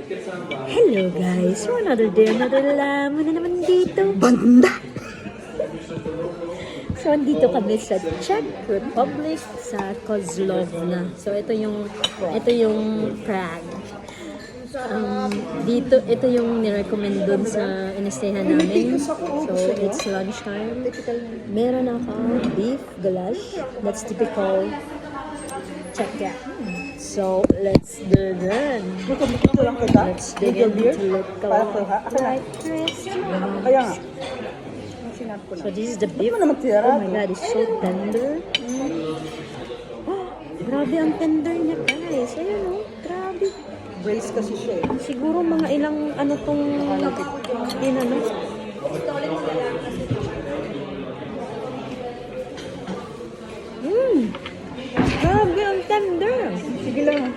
Hello guys, so another day, another laman na naman dito. Banda! So andito kami sa Czech Republic, sa Kozlovna. So ito yung Prague. Dito, ito yung nirecommend dun sa inistayhan namin. So it's lunchtime. Meron ako beef goulash. That's typical Czech. So let's begin. Ito lang kita. Let's begin to look Para ko ha? like this. Kaya nga. Sinap ko na. So this is the beef. Ano naman tira? Oh my god, it's so tender. Oh, grabe ang tender niya guys. Ayun oh, grabe. Brace kasi siya eh. Siguro mga ilang ano tong inano. Grabe ang tender. Sige lang.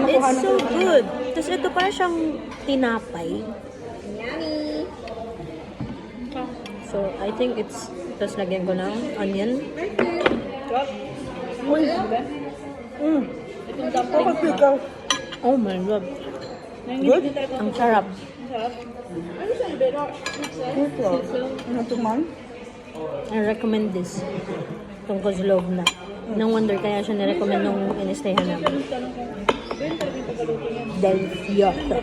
It's so good. Tapos ito pa siyang tinapay. So, I think it's, tapos lagyan ko ng onion. Uy! Bakit pikaw? Oh my god. Good? Ang sarap. Ito. Ano ito man? I recommend this. Itong Kozlovna. No wonder kaya siya nirecommend nung inistayhan namin. Delicioso.